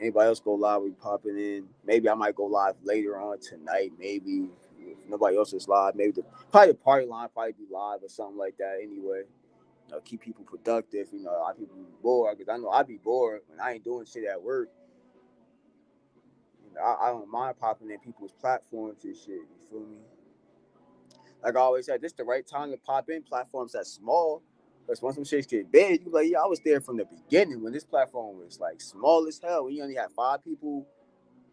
Anybody else go live, we popping in. Maybe I might go live later on tonight. Maybe if nobody else is live, probably the party line probably be live or something like that. Anyway, keep people productive. A lot of people be bored because I know I be bored when I ain't doing shit at work. I don't mind popping in people's platforms and shit. You feel me? Like I always said, this the right time to pop in platforms that's small. Because once some shits get big, you be like, yeah, I was there from the beginning when this platform was like small as hell. When you only had 5 people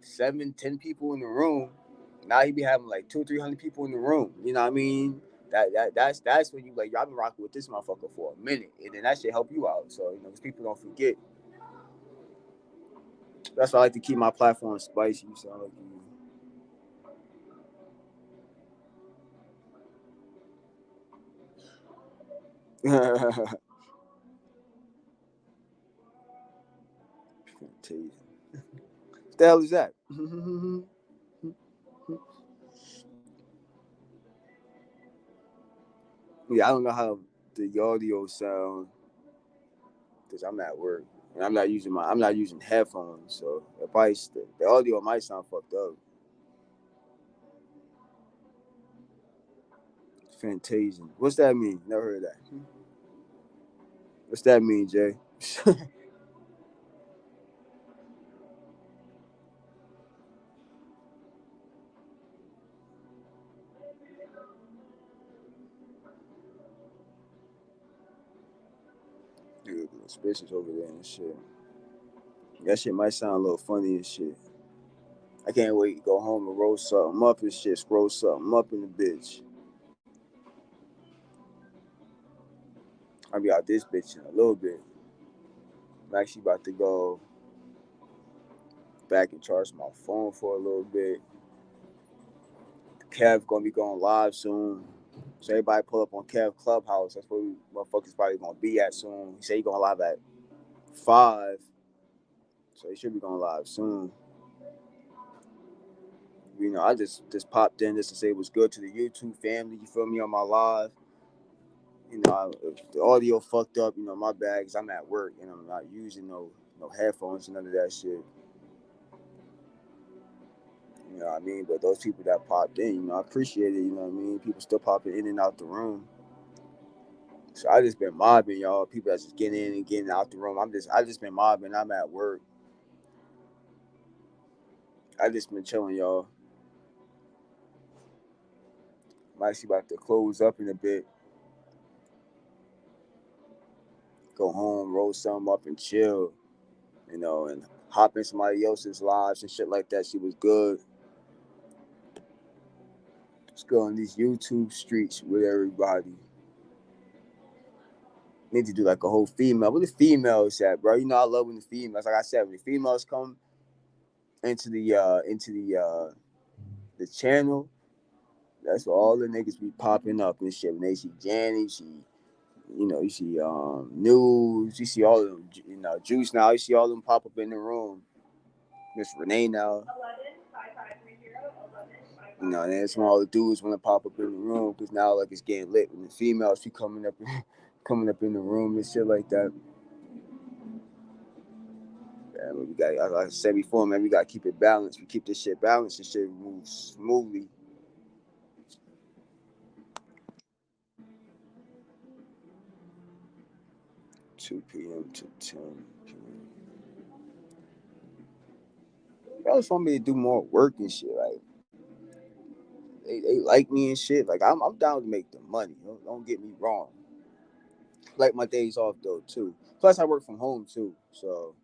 7, 10 people in the room. Now he be having like 200-300 people in the room. You know what I mean? That's when you like, y'all been rocking with this motherfucker for a minute, and then that shit help you out. So because people don't forget. That's why I like to keep my platform spicy. So I like to. What the hell is that? Yeah, I don't know how the audio sound because I'm at work and I'm not using headphones, so it probably the audio might sound fucked up. Fantasia. What's that mean? Never heard of that. What's that mean, Jay? Dude, suspicious over there and shit. That shit might sound a little funny and shit. I can't wait to go home and roll something up and shit, scroll something up in the bitch. I'll be out this bitch in a little bit. I'm actually about to go back and charge my phone for a little bit. Kev gonna be going live soon. So everybody pull up on Kev Clubhouse. That's where we motherfuckers probably gonna be at soon. He say he going live at 5. So he should be going live soon. I just popped in just to say what's good to the YouTube family. You feel me on my live. If the audio fucked up, my bad, cause I'm at work and I'm not using no headphones and none of that shit. You know what I mean? But those people that popped in, I appreciate it. You know what I mean? People still popping in and out the room. So I just been mobbing, y'all. People that's just getting in and getting out the room. I just been mobbing. I'm at work. I just been chilling, y'all. I'm actually about to close up in a bit. Go home, roll something up and chill. And hop in somebody else's lives and shit like that. She was good. Let's go on these YouTube streets with everybody. Need to do like a whole female. Where the females at, bro? I love when the females, like I said, when the females come into the channel, that's where all the niggas be popping up and shit. When they see Janny, you see News, you see all of them, Juice now, you see all of them pop up in the room. Miss Renee now. And then some all the dudes want to pop up in the room because now like it's getting lit when the females be coming up in the room and shit like that. Yeah, we got, like I said before, man, we gotta keep it balanced. We keep this shit balanced and shit moves smoothly. 2 p.m. to 10 p.m. They always want me to do more work and shit. Like they like me and shit. Like I'm down to make the money. Don't get me wrong. Like my days off though too. Plus I work from home too, so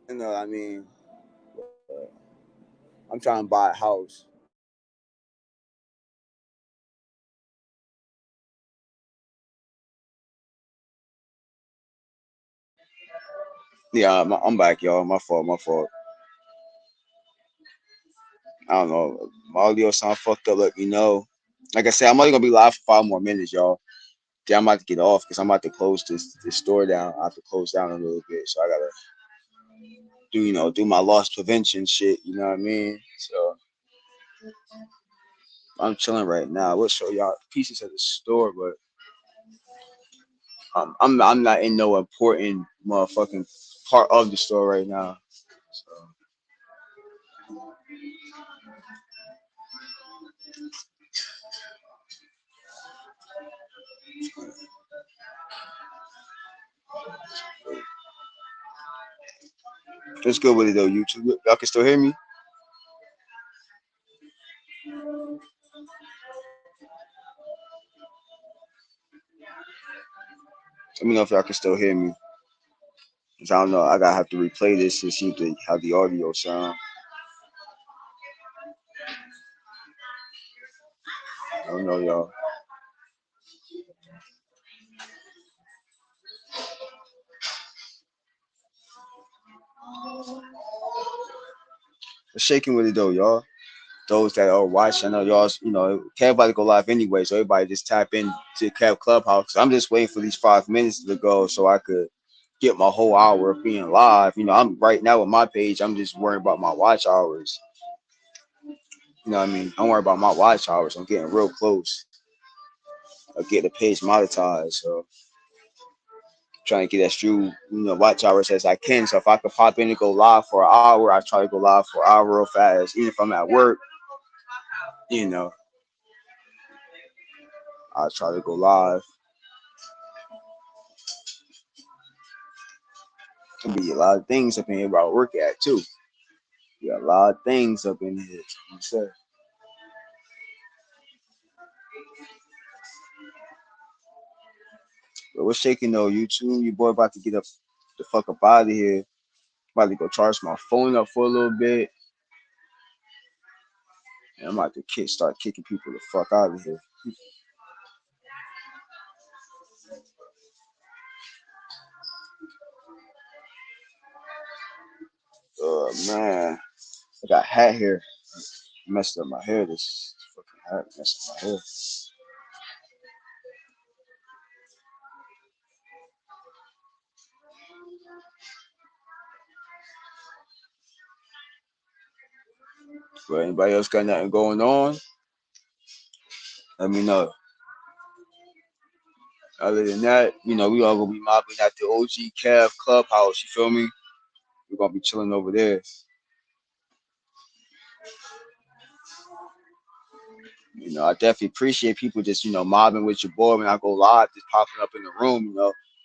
you know what I mean. I'm trying to buy a house. Yeah, I'm back, y'all. My fault. My fault. I don't know. My audio sound fucked up. Let me know. Like I said, I'm only gonna be live for 5 more minutes, y'all. Then I'm about to get off because I'm about to close this store down. I have to close down a little bit, so I gotta do my loss prevention shit. You know what I mean? So I'm chilling right now. We'll show y'all pieces of the store, but I'm not in no important motherfucking part of the store right now. So it's good with it though. YouTube, y'all can still hear me. Let me know if y'all can still hear me. 'Cause I don't know. I gotta have to replay this to see how the audio sound. I don't know, y'all. What's shaking with it though, y'all? Those that are watching, I know y'all, everybody go live anyway, so everybody just tap in to Kev Clubhouse. I'm just waiting for these 5 minutes to go so I could get my whole hour of being live. I'm right now with my page. I'm just worrying about my watch hours. You know what I mean? I'm worried about my watch hours. I'm getting real close. I get the page monetized, so trying to get as few watch hours as I can. So if I could pop in and go live for an hour, I try to go live for an hour real fast. Even if I'm at work, you know, I try to go live. Can be a lot of things up in here where I work at too. You got a lot of things up in here. You said, but what's shaking though? YouTube, your boy about to get up the fuck up out of here. About to go charge my phone up for a little bit. And I'm about to start kicking people the fuck out of here. Oh man, I got hat here. Messed up my hair. This fucking hat messed up my hair. But anybody else got nothing going on? Let me know. Other than that, we all gonna be mobbing at the OG Cav Clubhouse. You feel me? We're gonna be chilling over there. I definitely appreciate people just, mobbing with your boy when I go live, just popping up in the room,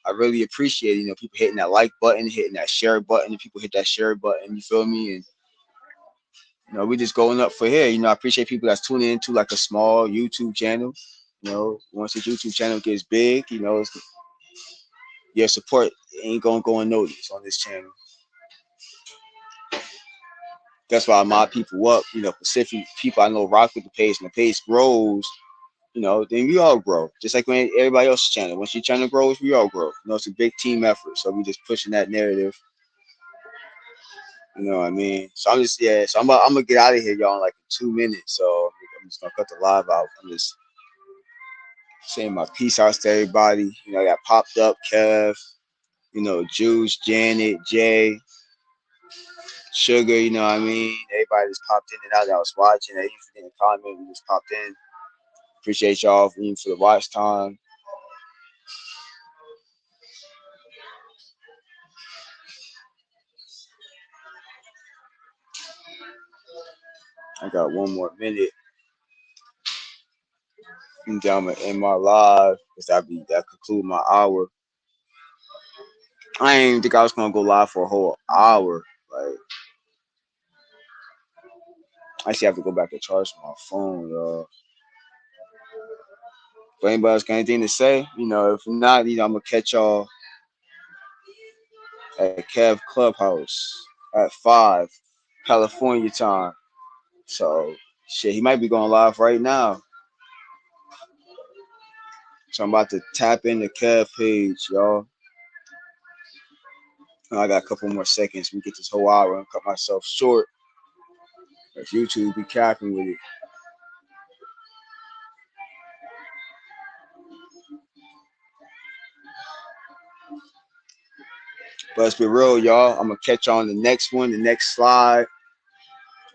I really appreciate it, people hitting that like button, hitting that share button, and people hit that share button, you feel me? And we just going up for here. I appreciate people that's tuning into like a small YouTube channel. Once the YouTube channel gets big, your support ain't gonna go unnoticed on this channel. That's why I mob people up, Pacific people I know rock with the page, and the page grows, then we all grow. Just like when everybody else's channel. Once your channel grows, we all grow. It's a big team effort. So we just pushing that narrative. You know what I mean? So I'm just so I'm gonna get out of here, y'all, in like 2 minutes. So I'm just gonna cut the live out. I'm just saying my peace out to everybody. I got popped up, Kev, Juice, Janet, Jay, Sugar, you know what I mean? Everybody just popped in and out that I was watching. Even if you didn't comment, we just popped in. Appreciate y'all even for the watch time. I got 1 more minute. I'm down in my live because that conclude my hour. I ain't think I was gonna go live for a whole hour. Like I actually have to go back and charge my phone, y'all. If anybody else got anything to say, if not, I'm gonna catch y'all at Kev Clubhouse at 5 California time. So shit, he might be going live right now. So I'm about to tap in the Kev page, y'all. I got a couple more seconds. We get this whole hour and cut myself short. If YouTube be capping with it. But let's be real, y'all. I'm gonna catch you on the next one, the next slide.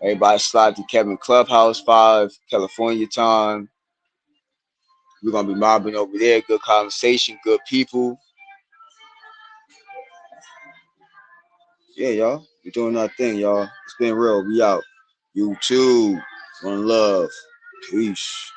Everybody slide to Kevin Clubhouse 5 California time. We're gonna be mobbing over there. Good conversation, good people. Yeah, y'all. We're doing our thing, y'all. It's been real. We out. YouTube. One love. Peace.